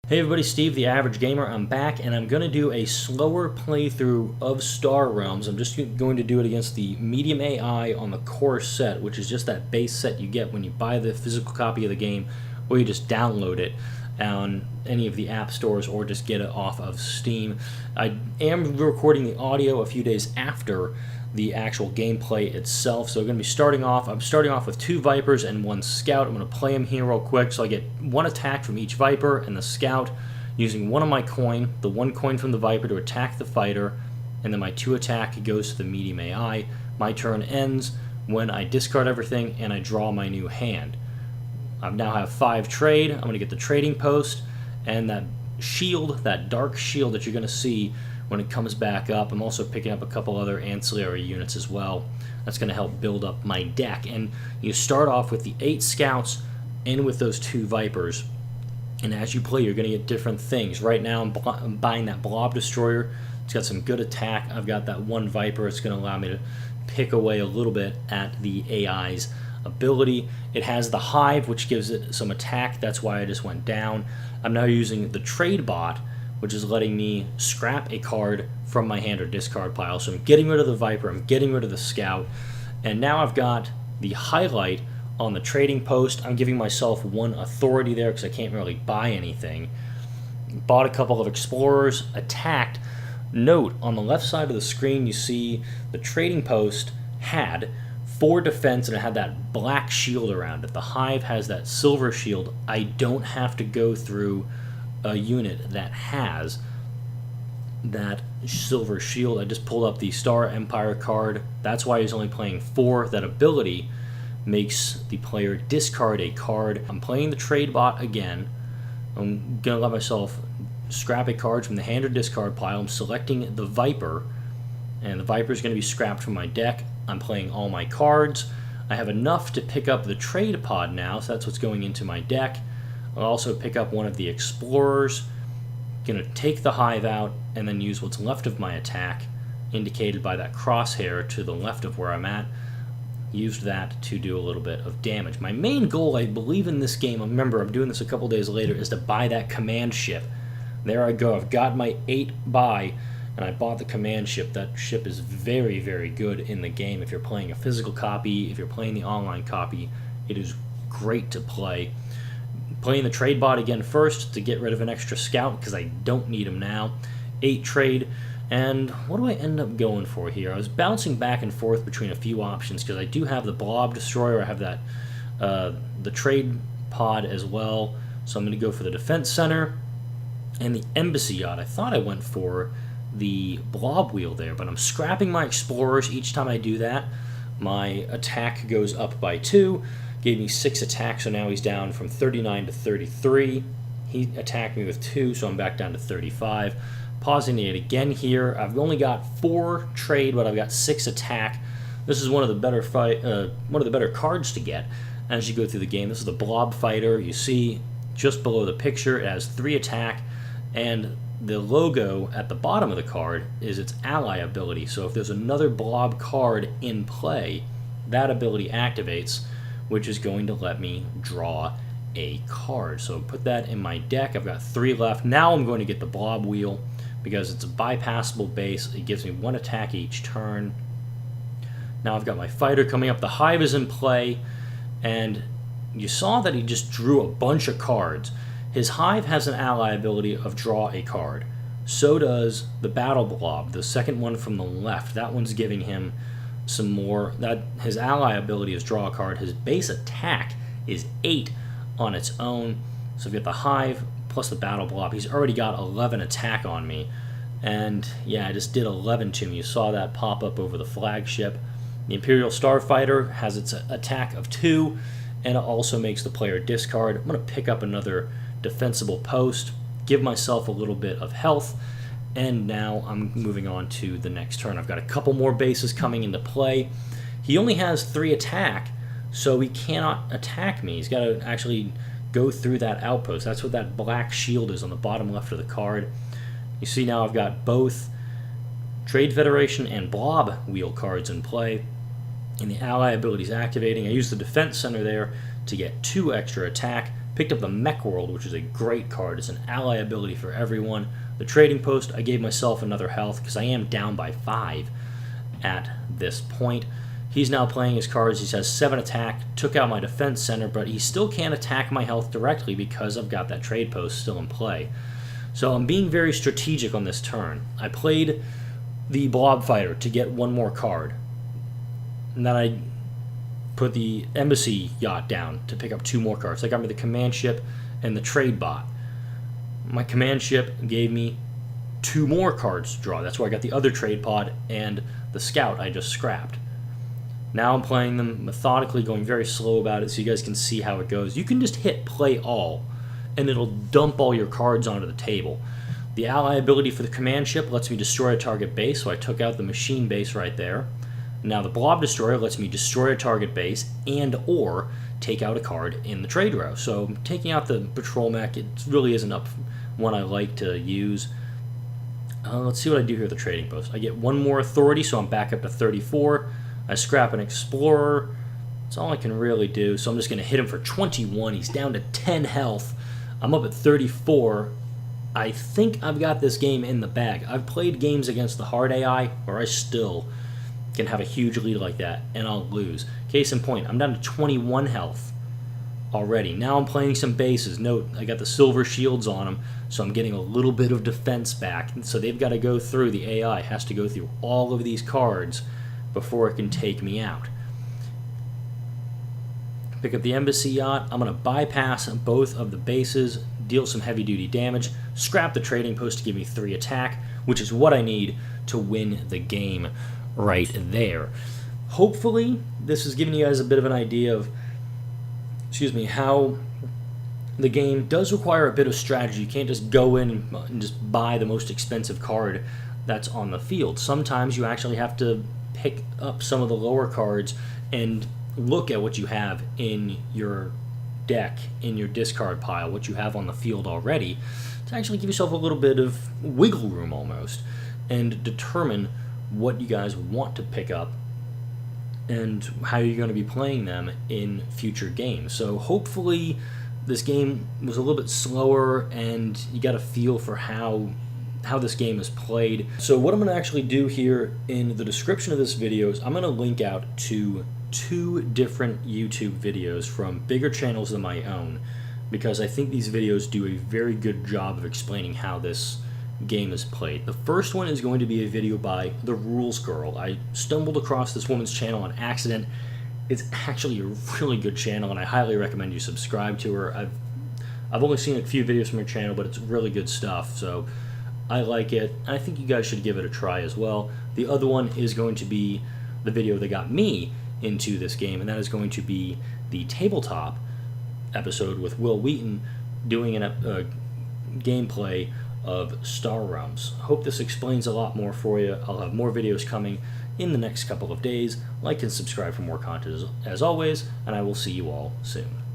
Hey everybody, Steve the Average Gamer. I'm back and I'm going to do a slower playthrough of Star Realms. I'm just going to do it against the medium AI on the core set, which is just that base set you get when you buy the physical copy of the game, or you just download it on any of the app stores or just get it off of Steam. I am recording the audio a few days after the actual gameplay itself. So I'm going to be starting off with 2 Vipers and 1 Scout. I'm going to play them here real quick. So I get 1 attack from each Viper and the Scout, using 1 of my coin, the 1 coin from the Viper to attack the fighter, and then my 2 attack goes to the medium AI. My turn ends when I discard everything and I draw my new hand. I now have 5 trade. I'm going to get the trading post and that shield, that dark shield that you're going to see when it comes back up. I'm also picking up a couple other ancillary units as well. That's going to help build up my deck. And you start off with the 8 Scouts and with those 2 Vipers. And as you play, you're going to get different things. Right now, I'm buying that Blob Destroyer. It's got some good attack. I've got that 1 Viper. It's going to allow me to pick away a little bit at the AI's ability. It has the Hive, which gives it some attack. That's why I just went down. I'm now using the Trade Bot, which is letting me scrap a card from my hand or discard pile. So I'm getting rid of the Viper, I'm getting rid of the Scout, and now I've got the highlight on the trading post. I'm giving myself 1 authority there because I can't really buy anything. Bought a couple of Explorers, attacked. Note, on the left side of the screen you see the trading post had 4 defense and it had that black shield around it. The Hive has that silver shield. I don't have to go through a unit that has that silver shield. I just pulled up the Star Empire card. That's why he's only playing 4. That ability makes the player discard a card. I'm playing the trade bot again. I'm gonna let myself scrap a card from the hand or discard pile. I'm selecting the Viper, and the Viper is going to be scrapped from my deck. I'm playing all my cards. I have enough to pick up the trade pod now, so that's what's going into my deck. I'll also pick up 1 of the Explorers. Going to take the Hive out and then use what's left of my attack, indicated by that crosshair to the left of where I'm at. Used that to do a little bit of damage. My main goal, I believe, in this game, remember I'm doing this a couple days later, is to buy that command ship. There I go. I've got my 8 buy, and I bought the command ship. That ship is very, very good in the game. If you're playing a physical copy, if you're playing the online copy, it is great to play. Playing the trade bot again first to get rid of an extra Scout because I don't need him now. 8 trade, and what do I end up going for here? I was bouncing back and forth between a few options because I do have the Blob Destroyer. I have that the trade pod as well, so I'm going to go for the Defense Center and the Embassy Yacht. I thought I went for the Blob Wheel there, but I'm scrapping my Explorers each time I do that. My attack goes up by 2. Gave me 6 attacks, so now he's down from 39 to 33. He attacked me with 2, so I'm back down to 35. Pausing it again here. I've only got 4 trade, but I've got 6 attack. This is one of the better cards to get as you go through the game. This is the Blob Fighter. You see just below the picture, it has 3 attack, and the logo at the bottom of the card is its ally ability. So if there's another Blob card in play, that ability activates, which is going to let me draw a card. So put that in my deck. I've got 3 left. Now I'm going to get the Blob Wheel because it's a bypassable base. It gives me 1 attack each turn. Now I've got my fighter coming up. The Hive is in play, and you saw that he just drew a bunch of cards. His Hive has an ally ability of draw a card. So does the Battle Blob, the second one from the left. That one's giving him some more. That his ally ability is draw a card. His base attack is 8 on its own. So we've got the Hive plus the Battle Blob. He's already got 11 attack on me, and yeah, I just did 11 to me. You saw that pop up over the flagship. The Imperial Starfighter has its attack of 2, and it also makes the player discard. I'm going to pick up another defensible post, give myself a little bit of health, and now I'm moving on to the next turn. I've got a couple more bases coming into play. He only has 3 attack, so he cannot attack me. He's got to actually go through that outpost. That's what that black shield is on the bottom left of the card. You see now I've got both Trade Federation and Blob Wheel cards in play, and the ally ability is activating. I use the Defense Center there to get 2 extra attack, Picked up the Mech World, which is a great card. It's an ally ability for everyone. The Trading Post, I gave myself another health because I am down by 5 at this point. He's now playing his cards. He has 7 attack, took out my defense center, but he still can't attack my health directly because I've got that trade post still in play. So I'm being very strategic on this turn. I played the Blob Fighter to get 1 more card. And then I put the Embassy Yacht down to pick up 2 more cards. That got me the Command Ship and the Trade Bot. My Command Ship gave me 2 more cards to draw. That's where I got the other Trade Pod and the Scout I just scrapped. Now I'm playing them methodically, going very slow about it so you guys can see how it goes. You can just hit play all, and it'll dump all your cards onto the table. The ally ability for the Command Ship lets me destroy a target base, so I took out the machine base right there. Now the Blob Destroyer lets me destroy a target base and or take out a card in the trade row. So taking out the Patrol Mech, it really isn't up one I like to use. Let's see what I do here with the Trading Post. I get 1 more authority, so I'm back up to 34. I scrap an Explorer. That's all I can really do. So I'm just going to hit him for 21. He's down to 10 health. I'm up at 34. I think I've got this game in the bag. I've played games against the hard AI where I still can have a huge lead like that, and I'll lose. Case in point, I'm down to 21 health already. Now I'm playing some bases. Note, I got the silver shields on them, so I'm getting a little bit of defense back. So they've got to go through, the AI has to go through all of these cards before it can take me out. Pick up the Embassy Yacht. I'm going to bypass both of the bases, deal some heavy-duty damage, scrap the Trading Post to give me 3 attack, which is what I need to win the game right there. Hopefully, this is giving you guys a bit of an idea of, how the game does require a bit of strategy. You can't just go in and just buy the most expensive card that's on the field. Sometimes you actually have to pick up some of the lower cards and look at what you have in your deck, in your discard pile, what you have on the field already, to actually give yourself a little bit of wiggle room almost, and determine what you guys want to pick up and how you're going to be playing them in future games. So hopefully this game was a little bit slower and you got a feel for how this game is played. So what I'm going to actually do here in the description of this video is I'm going to link out to 2 different YouTube videos from bigger channels than my own, because I think these videos do a very good job of explaining how this game is played. The first one is going to be a video by The Rules Girl. I stumbled across this woman's channel on accident. It's actually a really good channel, and I highly recommend you subscribe to her. I've only seen a few videos from her channel, but it's really good stuff, so I like it. I think you guys should give it a try as well. The other one is going to be the video that got me into this game, and that is going to be the tabletop episode with Will Wheaton doing a gameplay of Star Realms. I hope this explains a lot more for you. I'll have more videos coming in the next couple of days. Like and subscribe for more content as always, and I will see you all soon.